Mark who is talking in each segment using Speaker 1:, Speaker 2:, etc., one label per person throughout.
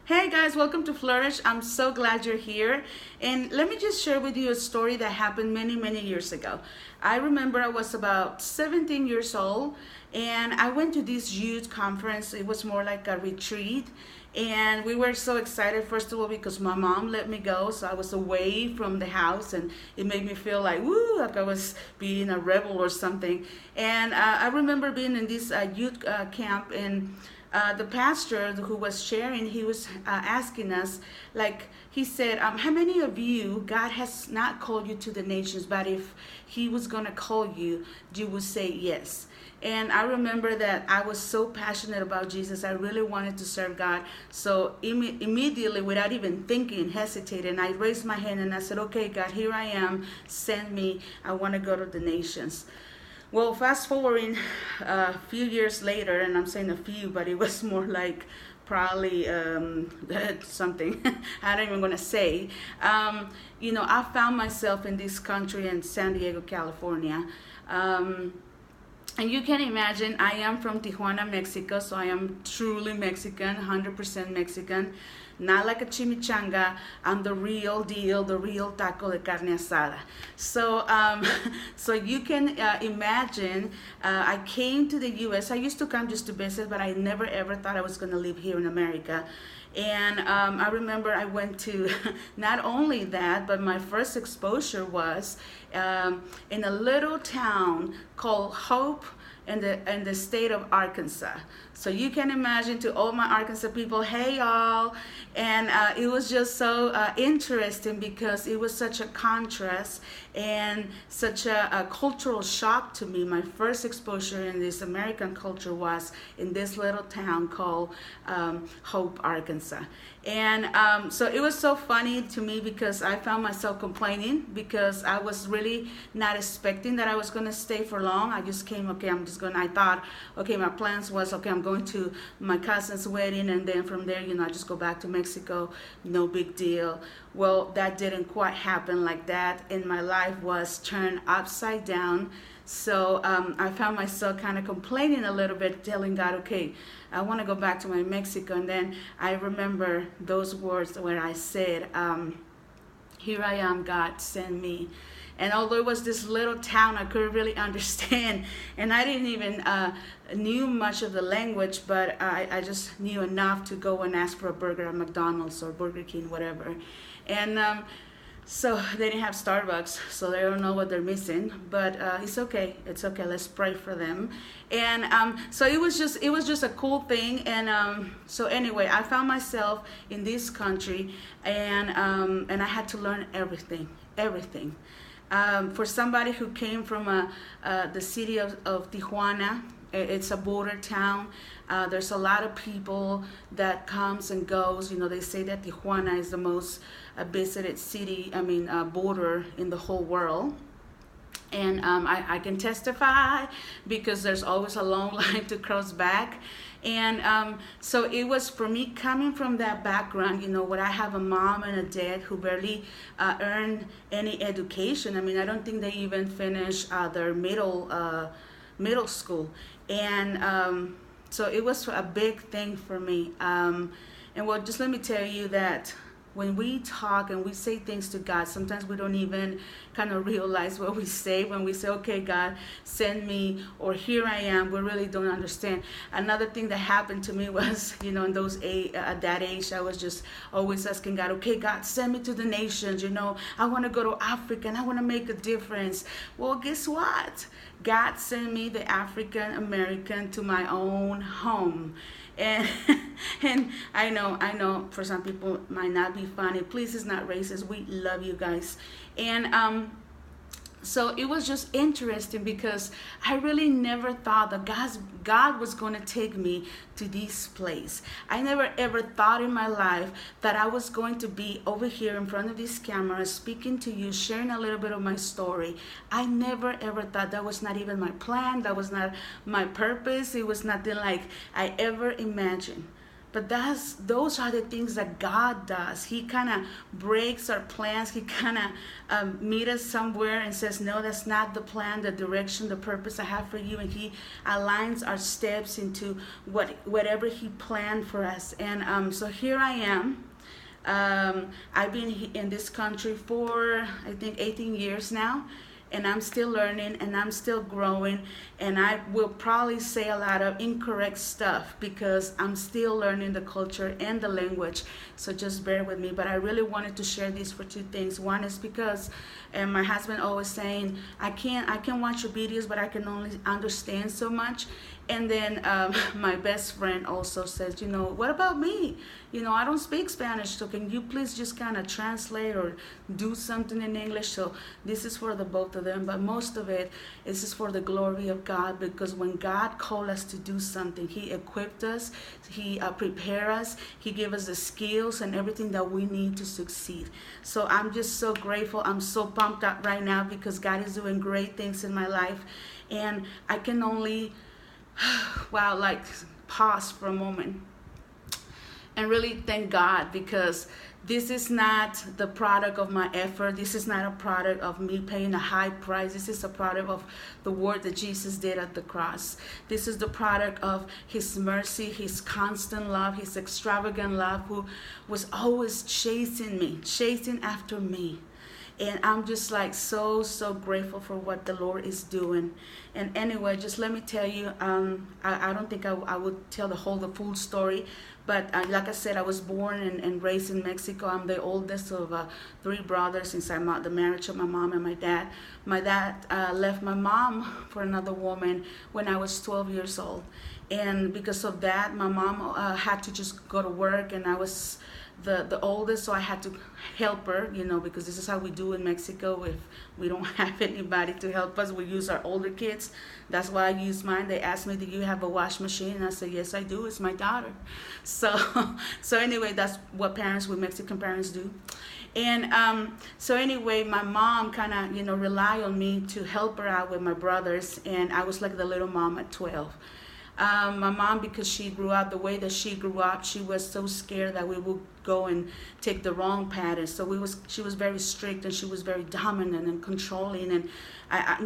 Speaker 1: Hey guys, welcome to Flourish. I'm so glad you're here. And let me just share with you a story that happened many, many years ago. I remember I was about 17 years old and I went to this youth conference. It was more like a retreat. And we were so excited, first of all, because my mom let me go. So I was away from the house and it made me feel like, woo, like I was being a rebel or something. And I remember being in this youth camp and the pastor who was sharing, he was asking us, like, he said, how many of you, God has not called you to the nations, but if he was going to call you, you would say yes. And I remember that I was so passionate about Jesus. I really wanted to serve God. So immediately, without even thinking, hesitating, I raised my hand and I said, okay, God, here I am. Send me. I want to go to the nations. Well, fast forwarding a few years later, and I'm saying a few, but it was more like probably something I don't even gonna say. I found myself in this country in San Diego, California. And you can imagine, I am from Tijuana, Mexico, so I am truly Mexican, 100% Mexican. Not like a chimichanga, I'm the real deal, the real taco de carne asada. So, so you can imagine, I came to the U.S. I used to come just to visit, but I never ever thought I was going to live here in America. And I remember I went to not only that, but my first exposure was in a little town called Hope in the state of Arkansas. So you can imagine, to all my Arkansas people, hey y'all. And it was just so interesting because it was such a contrast and such a cultural shock to me. My first exposure in this American culture was in this little town called Hope, Arkansas. And so it was so funny to me because I found myself complaining because I was really not expecting that I was going to stay for long. I just came, okay, I thought, okay, my plans was, okay, I'm going to my cousin's wedding, and then from there, I just go back to Mexico, no big deal. Well, that didn't quite happen like that, and my life was turned upside down. So I found myself kind of complaining a little bit, telling God, okay, I want to go back to my Mexico. And then I remember those words where I said, here I am, God, send me. And although it was this little town, I couldn't really understand, and I didn't even knew much of the language, but I just knew enough to go and ask for a burger at McDonald's or Burger King, whatever. And so they didn't have Starbucks, so they don't know what they're missing. But it's okay. It's okay. Let's pray for them. And so it was just a cool thing. And so anyway, I found myself in this country, and I had to learn everything. For somebody who came from the city of Tijuana, it's a border town. There's a lot of people that comes and goes. They say that Tijuana is the most visited city, border in the whole world. And I can testify because there's always a long line to cross back. And so it was for me coming from that background, where I have a mom and a dad who barely earned any education. I don't think they even finished their middle school. And so it was a big thing for me. And well, just let me tell you that when we talk and we say things to God, sometimes we don't even kind of realize what we say. When we say, okay, God, send me, or here I am, we really don't understand. Another thing that happened to me was, in at that age, I was just always asking God, okay, God, send me to the nations. I want to go to Africa and I want to make a difference. Well, guess what? God sent me, the African American, to my own home. And and I know for some people it might not be funny. Please, it's not racist. We love you guys. And so it was just interesting because I really never thought that God was going to take me to this place. I never ever thought in my life that I was going to be over here in front of this camera speaking to you, sharing a little bit of my story. I never ever thought. That was not even my plan. That was not my purpose. It was nothing like I ever imagined. but those are the things that God does. He kind of breaks our plans. He kind of meet us somewhere and says, no, that's not the plan, the direction, the purpose I have for you. And He aligns our steps into whatever He planned for us. And so here I am. I've been in this country for, I think, 18 years now, and I'm still learning and I'm still growing, and I will probably say a lot of incorrect stuff because I'm still learning the culture and the language, so just bear with me. But I really wanted to share this for two things. One is because my husband always saying, I can watch your videos, but I can only understand so much. And then my best friend also says, what about me? I don't speak Spanish, so can you please just kind of translate or do something in English? So this is for the both of them, but most of it is for the glory of God, because when God called us to do something, He equipped us, He prepared us, He gave us the skills and everything that we need to succeed. So I'm just so grateful. I'm so pumped up right now because God is doing great things in my life, and I can only wow, pause for a moment and really thank God, because this is not the product of my effort. This is not a product of me paying a high price. This is a product of the work that Jesus did at the cross. This is the product of His mercy, His constant love, His extravagant love, who was always chasing after me. And I'm just so grateful for what the Lord is doing. And anyway, just let me tell you, I don't think I would tell the full story, but like I said, I was born and raised in Mexico. I'm the oldest of 3 brothers since the marriage of my mom and my dad. My dad left my mom for another woman when I was 12 years old. And because of that, my mom had to just go to work, and I was the oldest, so I had to help her, because this is how we do in Mexico. If we don't have anybody to help us, we use our older kids. That's why I use mine. They asked me, do you have a wash machine? And I said, yes, I do. It's my daughter. So anyway, that's what Mexican parents do. And so anyway, my mom kind of, rely on me to help her out with my brothers, and I was like the little mom at 12. My mom, because she grew up the way that she grew up, she was so scared that we would go and take the wrong path. And so she was very strict, and she was very dominant and controlling. And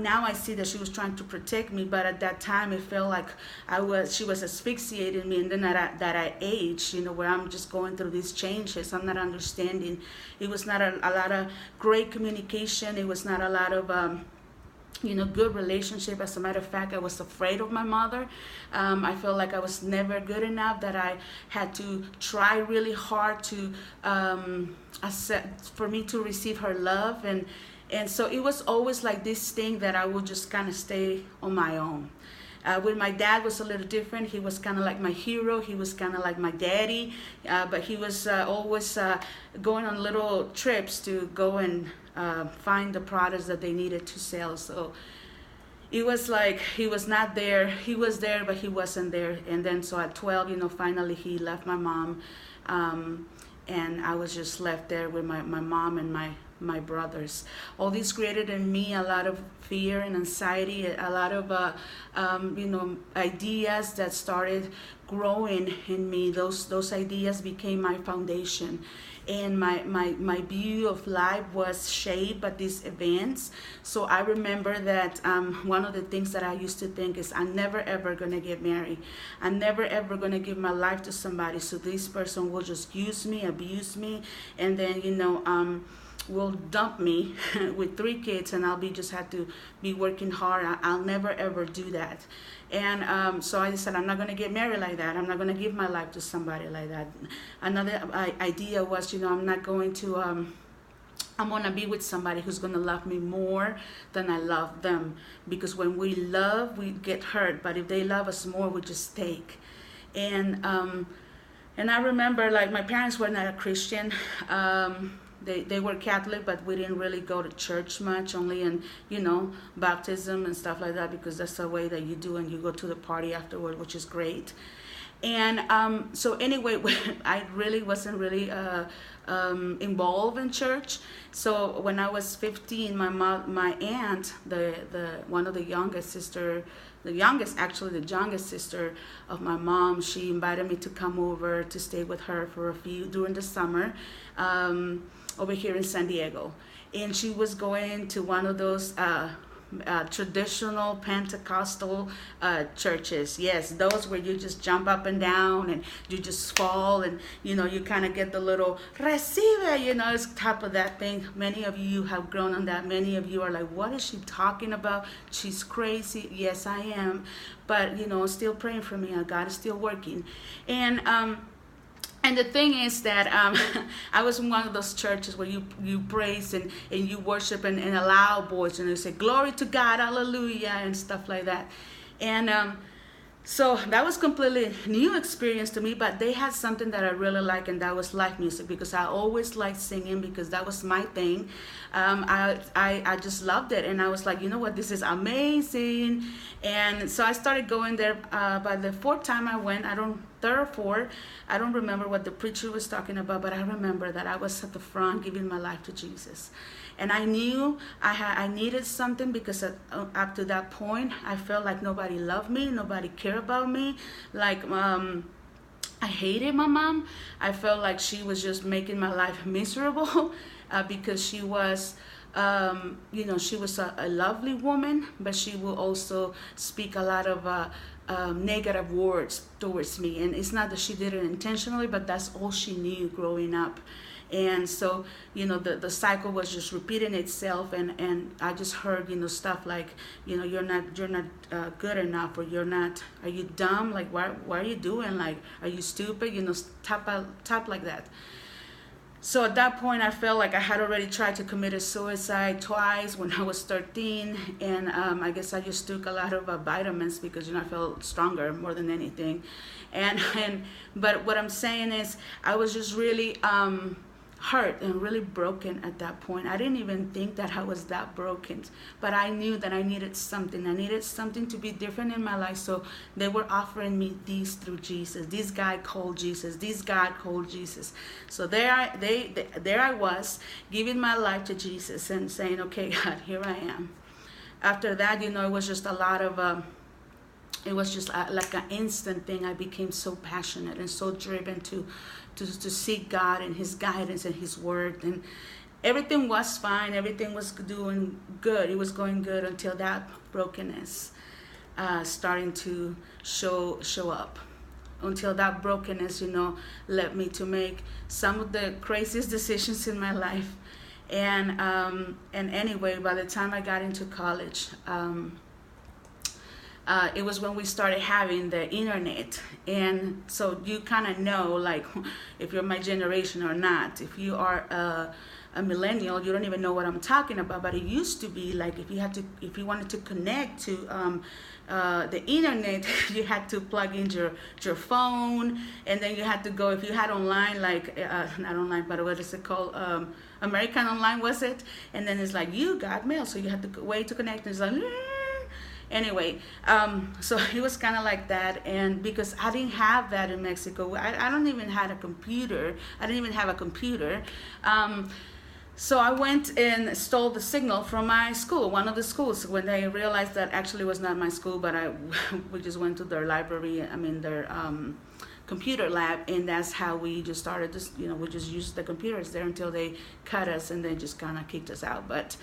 Speaker 1: now I see that she was trying to protect me, but at that time it felt like she was asphyxiating me. And then that I aged, where I'm just going through these changes. I'm not understanding. It was not a lot of great communication. It was not a lot of good relationship. As a matter of fact, I was afraid of my mother. I felt like I was never good enough, that I had to try really hard to for me to receive her love. And so it was always like this thing that I would just kind of stay on my own. With my dad was a little different. He was kind of like my hero. He was kind of like my daddy, but he was always going on little trips to go and find the products that they needed to sell. So it was like he was not there. He was there, but he wasn't there. And then so at 12, finally he left my mom, and I was just left there with my mom and my brothers. All this created in me a lot of fear and anxiety, a lot of ideas that started growing in me. Those ideas became my foundation, and my view of life was shaped by these events. So I remember that one of the things that I used to think is, I'm never ever gonna get married. I'm never ever gonna give my life to somebody, so this person will just use me, abuse me, and then will dump me with 3 kids, and I'll just have to be working hard. I'll never ever do that. And so I decided, I'm not going to get married like that. I'm not going to give my life to somebody like that. Another idea was, I'm not going to I'm going to be with somebody who's going to love me more than I love them, because when we love, we get hurt, but if they love us more, we just take. And I remember, my parents were not a Christian. They were Catholic, but we didn't really go to church much, only in, baptism and stuff like that, because that's the way that you do, and you go to the party afterward, which is great. And so anyway, I really wasn't really involved in church. So when I was 15, my aunt, the one of the youngest sister, the youngest sister of my mom, she invited me to come over to stay with her for during the summer, over here in San Diego. And she was going to one of those traditional Pentecostal churches. Yes, those where you just jump up and down and you just fall, and you kind of get the little recibe, it's type of that thing. Many of you have grown on that. Many of you are like, what is she talking about? She's crazy. Yes, I am. But still praying for me. God is still working. And the thing is that I was in one of those churches where you praise and you worship in a loud voice, and you say, glory to God, hallelujah, and stuff like that. And so that was completely new experience to me, but they had something that I really like, and that was live music, because I always liked singing, because that was my thing. I just loved it, and I was like, you know what, this is amazing. And so I started going there. By the fourth time I went, third or fourth, I don't remember what the preacher was talking about, but I remember that I was at the front giving my life to Jesus. And I knew I needed something, because up to that point, I felt like nobody loved me, nobody cared about me. Like, I hated my mom. I felt like she was just making my life miserable, because she was, she was a lovely woman, but she will also speak a lot of negative words towards me. And it's not that she did it intentionally, but that's all she knew growing up. And so, the cycle was just repeating itself, and I just heard, stuff like, you're not good enough, or are you dumb? Like, why are you doing? Like, are you stupid? Top like that. So at that point, I felt like I had already tried to commit suicide twice when I was 13, and I guess I just took a lot of vitamins, because I felt stronger more than anything. But what I'm saying is, I was just really hurt and really broken at that point. I didn't even think that I was that broken, but I knew that I needed something. I needed something to be different in my life. So they were offering me these through Jesus. This guy called Jesus. This God called Jesus. So there I was, giving my life to Jesus and saying, okay, God, here I am. After that, it was just a lot of it was just like an instant thing. I became so passionate and so driven to seek God and His guidance and His word. And everything was fine. Everything was doing good. It was going good until that brokenness starting to show up. Until that brokenness, led me to make some of the craziest decisions in my life. And anyway, by the time I got into college, it was when we started having the internet. And so you kind of know, like, if you're my generation or not. If you are a millennial, you don't even know what I'm talking about. But it used to be like, if you wanted to connect to the internet, you had to plug in your phone, and then you had to go, if you had online, like not online, but what is it called, American Online, was it? And then it's like, you got mail, so you had to wait to connect, and it's like, anyway, so it was kind of like that. And because I didn't have that in Mexico, I don't even have a computer. I didn't even have a computer. So I went and stole the signal from my school, one of the schools, when they realized that actually it was not my school, but we just went to their library, their computer lab, and that's how we just started this, we just used the computers there until they cut us and then just kind of kicked us out. But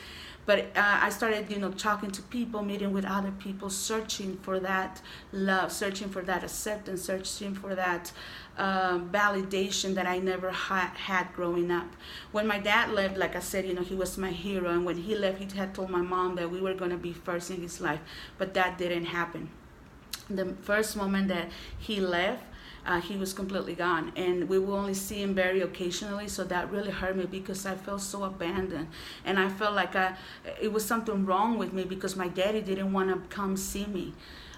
Speaker 1: I started, talking to people, meeting with other people, searching for that love, searching for that acceptance, searching for that validation that I never had growing up. When my dad left, like I said, he was my hero. And when he left, he had told my mom that we were going to be first in his life. But that didn't happen. The first moment that he left, he was completely gone, and we will only see him very occasionally. So that really hurt me, because I felt so abandoned, and I felt like it was something wrong with me, because my daddy didn't want to come see me.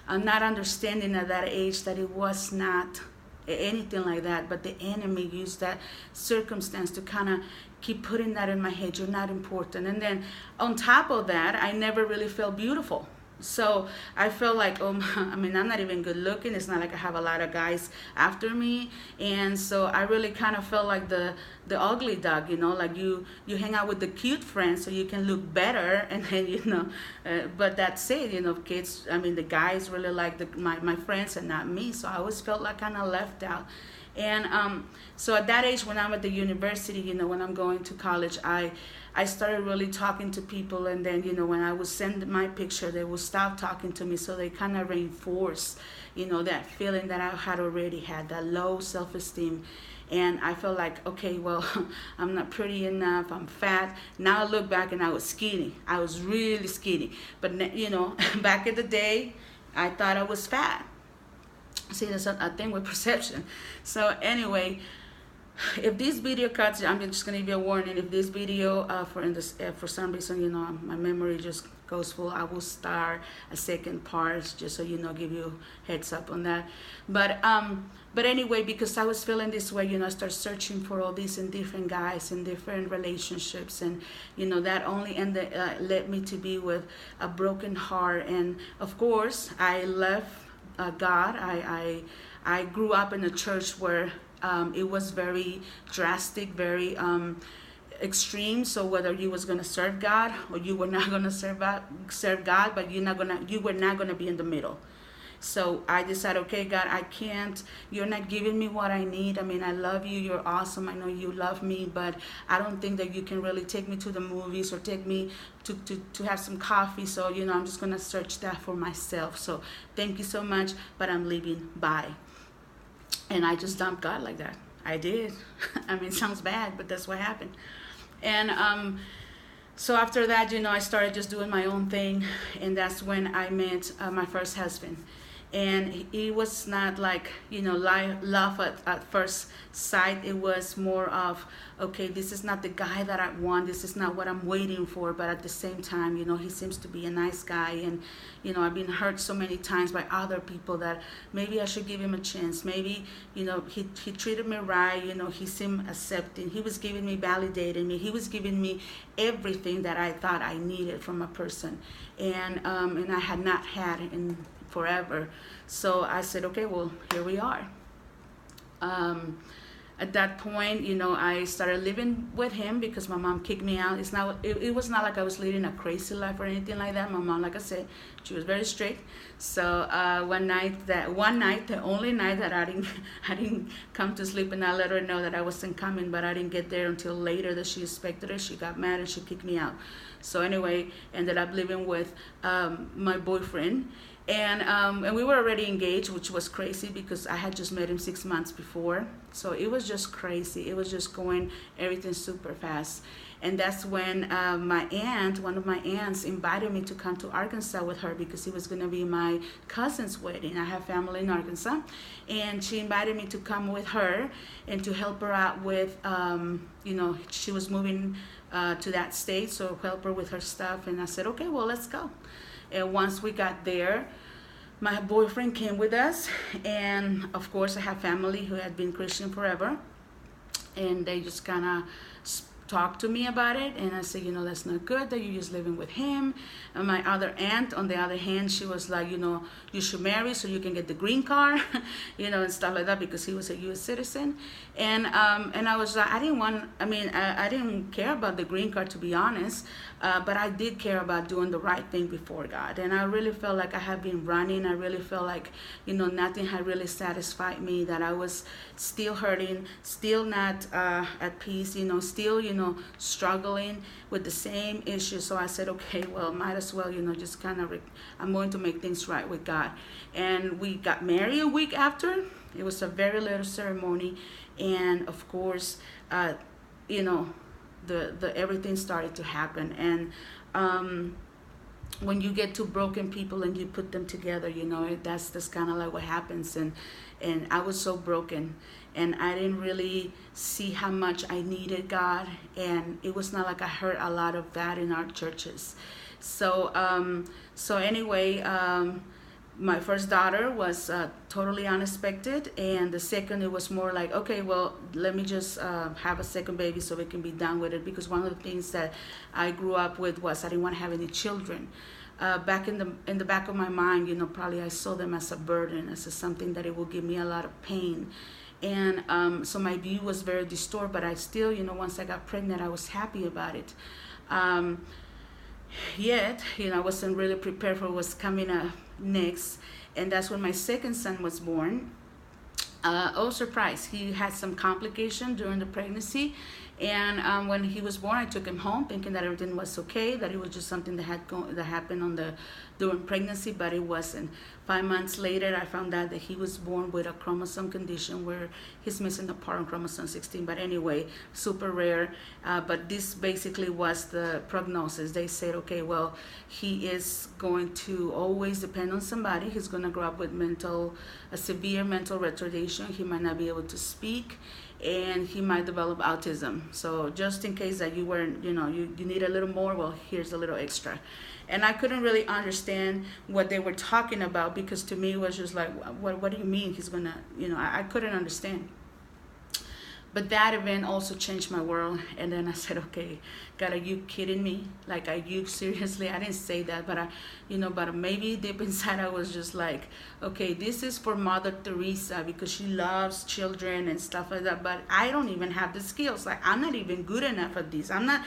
Speaker 1: Not understanding at that age that it was not anything like that, but the enemy used that circumstance to kind of keep putting that in my head. You're not important. And then on top of that, I never really felt beautiful. So I felt like, oh, I mean, I'm not even good looking. It's not like I have a lot of guys after me, and so I really kind of felt like the ugly dog, like you hang out with the cute friends so you can look better, and then but that's it, kids. I mean, the guys really like my friends and not me, so I always felt like kind of left out. And so at that age, when I'm at the university, when I'm going to college, I started really talking to people, and then when I would send my picture, they would stop talking to me. So they kind of reinforced, that feeling that I had already had, that low self-esteem. And I felt like, okay, well, I'm not pretty enough. I'm fat. Now I look back, and I was skinny. I was really skinny. But back in the day, I thought I was fat. See, that's a thing with perception. So anyway, if this video cuts, I'm just gonna give you a warning. If this video, for some reason, my memory just goes full, I will start a second part, just so give you heads up on that. But anyway, because I was feeling this way, I started searching for all these in different guys in different relationships, and that only led me to be with a broken heart. And of course, I left God. I grew up in a church where it was very drastic, very extreme. So whether you was gonna serve God or you were not gonna serve God, but you were not gonna be in the middle. So I decided, okay, God, I can't. You're not giving me what I need. I mean, I love you. You're awesome. I know you love me, but I don't think that you can really take me to the movies or take me to have some coffee. So I'm just gonna search that for myself. So thank you so much, but I'm leaving. Bye. And I just dumped God like that. I did. I mean, it sounds bad, but that's what happened. And so after that, I started just doing my own thing, and that's when I met my first husband. And it was not like love at first sight. It was more of, okay, this is not the guy that I want, this is not what I'm waiting for. But at the same time, he seems to be a nice guy, and I've been hurt so many times by other people that maybe I should give him a chance. Maybe he treated me right. He seemed accepting. He was giving me, validating me. He was giving me everything that I thought I needed from a person, and I had not had in forever. So I said, okay, well, here we are. At that point, I started living with him because my mom kicked me out. It was not like I was leading a crazy life or anything like that. My mom, like I said, she was very strict. So one night, the only night that I didn't come to sleep, and I let her know that I wasn't coming, but I didn't get there until later that she expected it. She got mad and she kicked me out. So anyway, ended up living with my boyfriend. And we were already engaged, which was crazy because I had just met him 6 months before. So it was just crazy. It was just going everything super fast. And that's when one of my aunts invited me to come to Arkansas with her because it was going to be my cousin's wedding. I have family in Arkansas. And she invited me to come with her and to help her out with, she was moving to that state, so help her with her stuff. And I said, okay, well, let's go. And once we got there, my boyfriend came with us, and of course I have family who had been Christian forever, and they just kind of talked to me about it. And I said, that's not good that you're just living with him. And my other aunt, on the other hand, she was like, you should marry so you can get the green card, and stuff like that, because he was a U.S. citizen. And I was like, I didn't care about the green card, to be honest, but I did care about doing the right thing before God. And I really felt like I had been running. I really felt like, nothing had really satisfied me, that I was still hurting, still not at peace, still, struggling with the same issues. So I said, okay, well, might as well, just kind of, I'm going to make things right with God. And we got married a week after. It was a very little ceremony. And of course, the everything started to happen. And when you get two broken people and you put them together, that's kind of like what happens. And I was so broken, and I didn't really see how much I needed God. And it was not like I heard a lot of that in our churches. So anyway, my first daughter was totally unexpected, and the second, it was more like, okay, well, let me just have a second baby so we can be done with it. Because one of the things that I grew up with was I didn't want to have any children. back in the back of my mind, probably I saw them as a burden, as something that it will give me a lot of pain. And so my view was very distorted, but I still, once I got pregnant, I was happy about it. Yet, I wasn't really prepared for what's coming up next. And that's when my second son was born. Oh, surprise, he had some complication during the pregnancy. And when he was born, I took him home thinking that everything was okay, that it was just something that happened during pregnancy, but it wasn't. 5 months later, I found out that he was born with a chromosome condition where he's missing a part on chromosome 16. But anyway, super rare. But this basically was the prognosis. They said, okay, well, he is going to always depend on somebody. He's going to grow up with a severe mental retardation. He might not be able to speak, and he might develop autism. So just in case that you weren't, you need a little more, well, here's a little extra. And I couldn't really understand what they were talking about, because to me it was just like, what do you mean he's gonna, I couldn't understand. But that event also changed my world. And then I said, okay, God, are you kidding me? Like, are you seriously? I didn't say that, but but maybe deep inside I was just like, okay, this is for Mother Teresa, because she loves children and stuff like that. But I don't even have the skills. Like, I'm not even good enough at this. I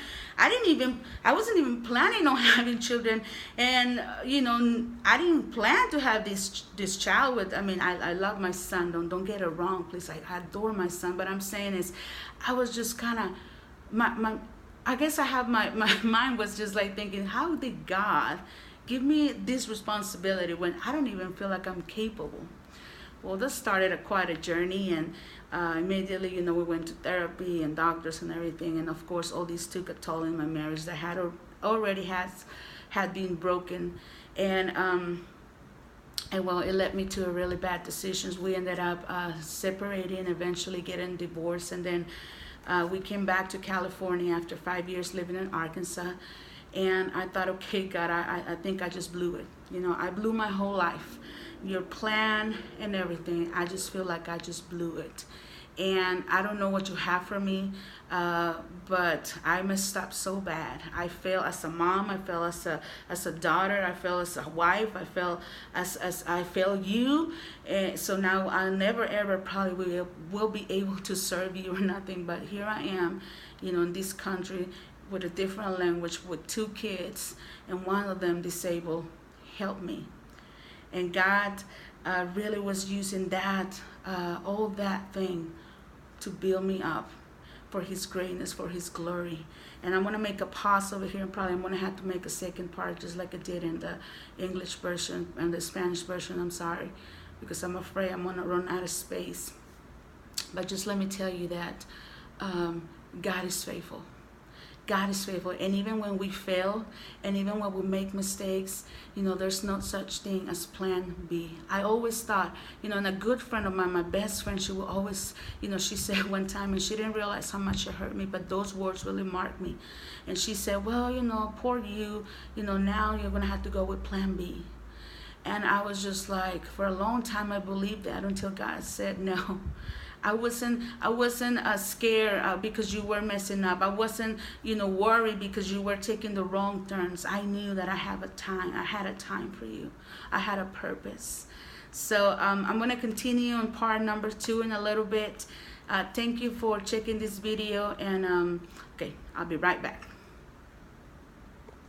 Speaker 1: wasn't even planning on having children. And, I didn't plan to have this child with, I love my son. Don't get it wrong, please. I adore my son. But I'm saying is, I was just kind of, I guess my mind was just like thinking, how did God give me this responsibility when I don't even feel like I'm capable? Well, this started quite a journey, and immediately, we went to therapy and doctors and everything, and of course, all these took a toll in my marriage that already had been broken, and well, it led me to a really bad decisions. We ended up separating, eventually getting divorced, and then we came back to California after 5 years living in Arkansas. And I thought, okay, God, I think I just blew it. I blew my whole life. Your plan and everything, I just feel like I just blew it. And I don't know what you have for me, but I messed up so bad. I failed as a mom, I failed as a daughter, I failed as a wife, I failed as I failed you. And so now I never ever probably will be able to serve you or nothing. But here I am, in this country with a different language, with 2 kids, and one of them disabled. Help me. And God really was using that, all that thing, to build me up for His greatness, for His glory. And I'm going to make a pause over here, and probably I'm going to have to make a second part, just like I did in the English version and the Spanish version. I'm sorry, because I'm afraid I'm going to run out of space. But just let me tell you that God is faithful. God is faithful. And even when we fail, and even when we make mistakes, there's no such thing as plan B. I always thought, and a good friend of mine, my best friend, she will always, she said one time, and she didn't realize how much it hurt me, but those words really marked me. And she said, well, poor you, now you're going to have to go with plan B. And I was just like, for a long time, I believed that until God said no. I wasn't scared because you were messing up. I wasn't, worried because you were taking the wrong turns. I knew that I had a time for you. I had a purpose. So I'm going to continue on part number 2 in a little bit. Thank you for checking this video, and okay, I'll be right back.